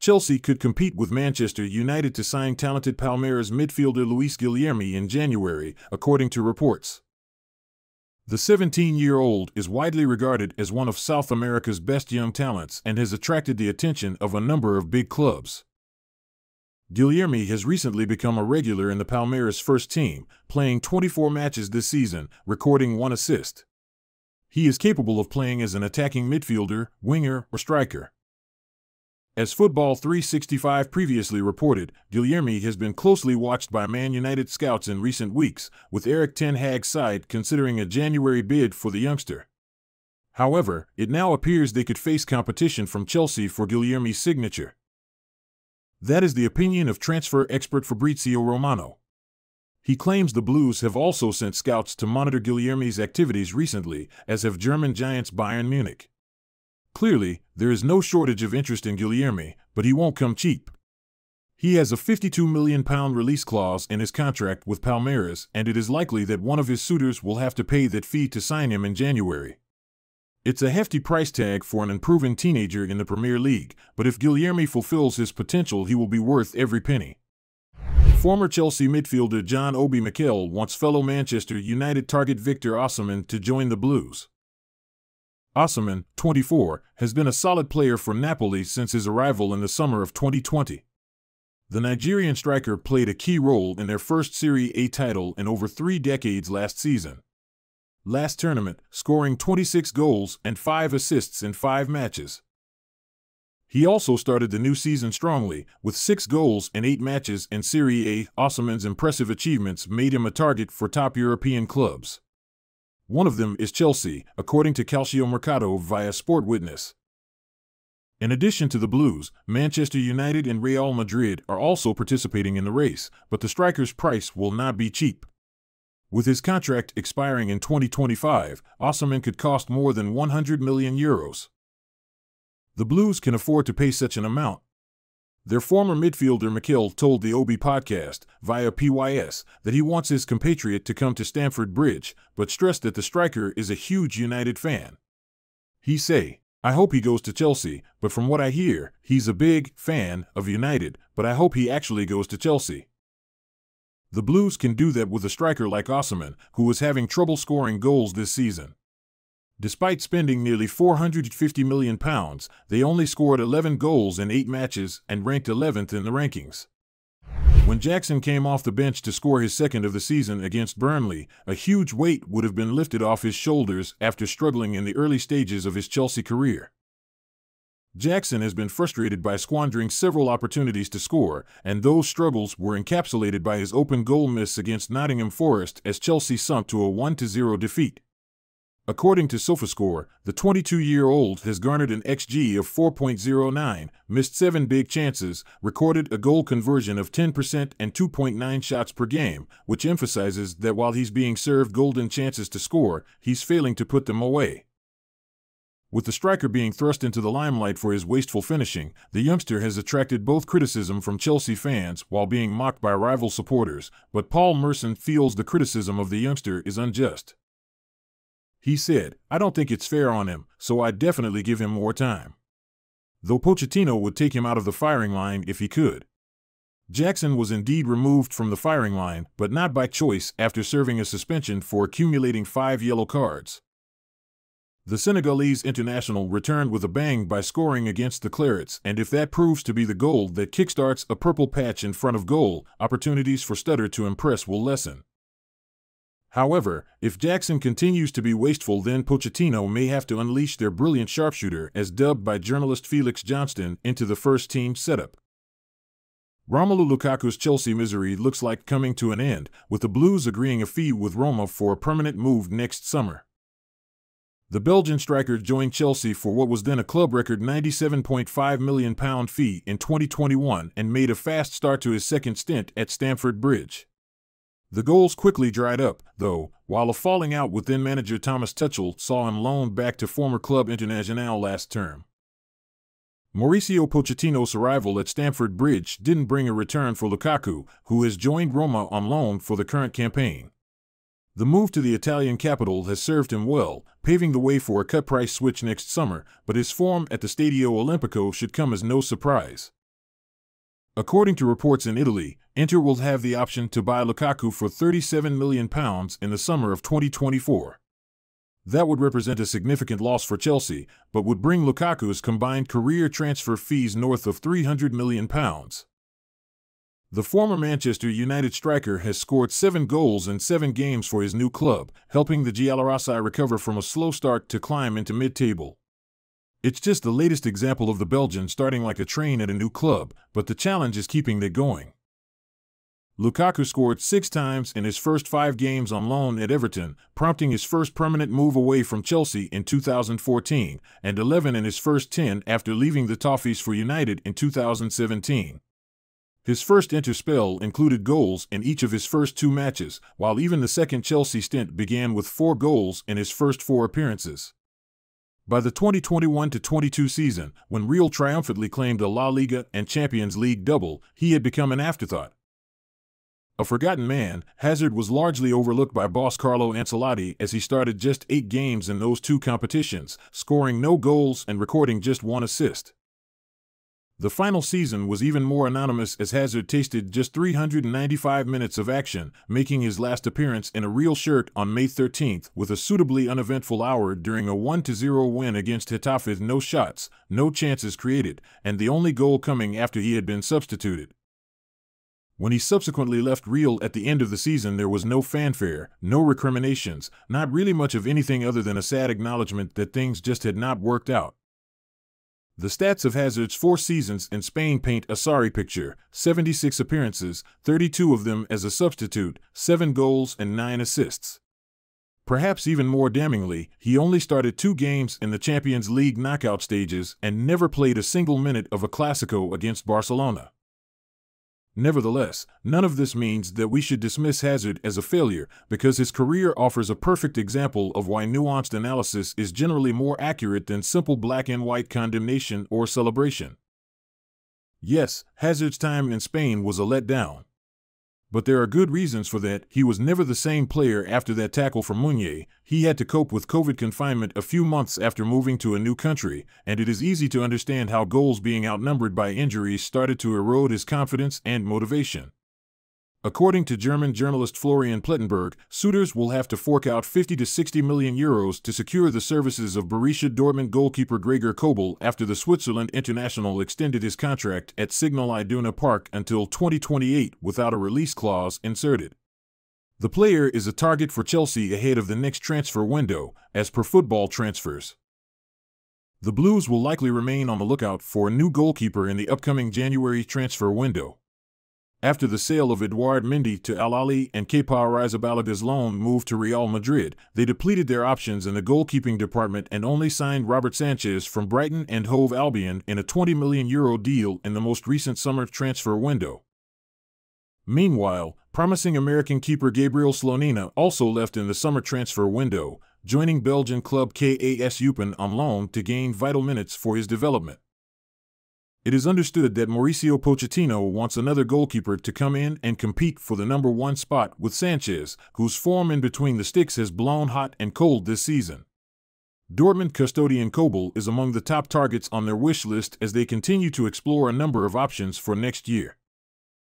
Chelsea could compete with Manchester United to sign talented Palmeiras midfielder Luis Guilherme in January, according to reports. The 17-year-old is widely regarded as one of South America's best young talents and has attracted the attention of a number of big clubs. Guilherme has recently become a regular in the Palmeiras first team, playing 24 matches this season, recording 1 assist. He is capable of playing as an attacking midfielder, winger, or striker. As Football 365 previously reported, Guilherme has been closely watched by Man United scouts in recent weeks, with Erik ten Hag's side considering a January bid for the youngster. However, it now appears they could face competition from Chelsea for Guilherme's signature. That is the opinion of transfer expert Fabrizio Romano. He claims the Blues have also sent scouts to monitor Guilherme's activities recently, as have German giants Bayern Munich. Clearly, there is no shortage of interest in Guilherme, but he won't come cheap. He has a £52 million release clause in his contract with Palmeiras, and it is likely that one of his suitors will have to pay that fee to sign him in January. It's a hefty price tag for an improving teenager in the Premier League, but if Guilherme fulfills his potential, he will be worth every penny. Former Chelsea midfielder John Obi Mikel wants fellow Manchester United target Victor Osimhen to join the Blues. Osimhen, 24, has been a solid player for Napoli since his arrival in the summer of 2020. The Nigerian striker played a key role in their first Serie A title in over 3 decades last season. Last tournament, scoring 26 goals and 5 assists in 5 matches. He also started the new season strongly, with 6 goals in 8 matches in Serie A. Osimhen's impressive achievements made him a target for top European clubs. One of them is Chelsea, according to Calciomercato via Sport Witness. In addition to the Blues, Manchester United and Real Madrid are also participating in the race, but the striker's price will not be cheap. With his contract expiring in 2025, Osimhen could cost more than €100 million. The Blues can afford to pay such an amount. Their former midfielder Mikel told the OB podcast, via PYS, that he wants his compatriot to come to Stamford Bridge, but stressed that the striker is a huge United fan. He say, "I hope he goes to Chelsea, but from what I hear, he's a big fan of United, but I hope he actually goes to Chelsea." The Blues can do that with a striker like Osimhen, who is having trouble scoring goals this season. Despite spending nearly £450 million, they only scored 11 goals in 8 matches and ranked 11th in the rankings. When Jackson came off the bench to score his second of the season against Burnley, a huge weight would have been lifted off his shoulders after struggling in the early stages of his Chelsea career. Jackson has been frustrated by squandering several opportunities to score, and those struggles were encapsulated by his open goal miss against Nottingham Forest as Chelsea sunk to a 1-0 defeat. According to SofaScore, the 22-year-old has garnered an XG of 4.09, missed 7 big chances, recorded a goal conversion of 10% and 2.9 shots per game, which emphasizes that while he's being served golden chances to score, he's failing to put them away. With the striker being thrust into the limelight for his wasteful finishing, the youngster has attracted both criticism from Chelsea fans while being mocked by rival supporters, but Paul Merson feels the criticism of the youngster is unjust. He said, "I don't think it's fair on him, so I'd definitely give him more time. Though Pochettino would take him out of the firing line if he could." Jackson was indeed removed from the firing line, but not by choice after serving a suspension for accumulating 5 yellow cards. The Senegalese international returned with a bang by scoring against the Clarets, and if that proves to be the goal that kickstarts a purple patch in front of goal, opportunities for Stutter to impress will lessen. However, if Jackson continues to be wasteful, then Pochettino may have to unleash their brilliant sharpshooter, as dubbed by journalist Felix Johnston, into the first-team setup. Romelu Lukaku's Chelsea misery looks like coming to an end, with the Blues agreeing a fee with Roma for a permanent move next summer. The Belgian striker joined Chelsea for what was then a club record £97.5 million fee in 2021 and made a fast start to his second stint at Stamford Bridge. The goals quickly dried up, though, while a falling out with then-manager Thomas Tuchel saw him loaned back to former Club International last term. Mauricio Pochettino's arrival at Stamford Bridge didn't bring a return for Lukaku, who has joined Roma on loan for the current campaign. The move to the Italian capital has served him well, paving the way for a cut-price switch next summer, but his form at the Stadio Olimpico should come as no surprise. According to reports in Italy, Inter will have the option to buy Lukaku for £37 million in the summer of 2024. That would represent a significant loss for Chelsea, but would bring Lukaku's combined career transfer fees north of £300 million. The former Manchester United striker has scored 7 goals in 7 games for his new club, helping the Giallorossi recover from a slow start to climb into mid-table. It's just the latest example of the Belgian starting like a train at a new club, but the challenge is keeping it going. Lukaku scored 6 times in his first 5 games on loan at Everton, prompting his first permanent move away from Chelsea in 2014, and 11 in his first 10 after leaving the Toffees for United in 2017. His first Inter spell included goals in each of his first 2 matches, while even the second Chelsea stint began with 4 goals in his first 4 appearances. By the 2021-22 season, when Real triumphantly claimed a La Liga and Champions League double, he had become an afterthought. A forgotten man, Hazard was largely overlooked by boss Carlo Ancelotti as he started just 8 games in those 2 competitions, scoring no goals and recording just 1 assist. The final season was even more anonymous as Hazard tasted just 395 minutes of action, making his last appearance in a Real shirt on May 13th with a suitably uneventful hour during a 1-0 win against Getafe. No shots, no chances created, and the only goal coming after he had been substituted. When he subsequently left Real at the end of the season, there was no fanfare, no recriminations, not really much of anything other than a sad acknowledgement that things just had not worked out. The stats of Hazard's 4 seasons in Spain paint a sorry picture: 76 appearances, 32 of them as a substitute, 7 goals and 9 assists. Perhaps even more damningly, he only started 2 games in the Champions League knockout stages and never played a single minute of a Clásico against Barcelona. Nevertheless, none of this means that we should dismiss Hazard as a failure, because his career offers a perfect example of why nuanced analysis is generally more accurate than simple black-and-white condemnation or celebration. Yes, Hazard's time in Spain was a letdown. But there are good reasons for that. He was never the same player after that tackle from Meunier. He had to cope with COVID confinement a few months after moving to a new country, and it is easy to understand how goals being outnumbered by injuries started to erode his confidence and motivation. According to German journalist Florian Plettenberg, suitors will have to fork out 50 to 60 million euros to secure the services of Borussia Dortmund goalkeeper Gregor Kobel after the Switzerland international extended his contract at Signal Iduna Park until 2028 without a release clause inserted. The player is a target for Chelsea ahead of the next transfer window, as per Football Transfers. The Blues will likely remain on the lookout for a new goalkeeper in the upcoming January transfer window. After the sale of Edouard Mendy to Al Ahly and Kepa Arrizabalaga's loan move to Real Madrid, they depleted their options in the goalkeeping department and only signed Robert Sanchez from Brighton and Hove Albion in a €20 million deal in the most recent summer transfer window. Meanwhile, promising American keeper Gabriel Slonina also left in the summer transfer window, joining Belgian club KAS Eupen on loan to gain vital minutes for his development. It is understood that Mauricio Pochettino wants another goalkeeper to come in and compete for the number 1 spot with Sanchez, whose form in between the sticks has blown hot and cold this season. Dortmund custodian Kobel is among the top targets on their wish list as they continue to explore a number of options for next year.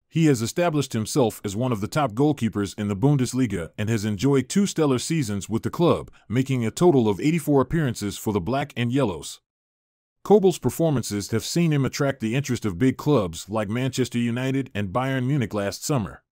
He has established himself as one of the top goalkeepers in the Bundesliga and has enjoyed 2 stellar seasons with the club, making a total of 84 appearances for the Black and Yellows. Kobel's performances have seen him attract the interest of big clubs like Manchester United and Bayern Munich last summer.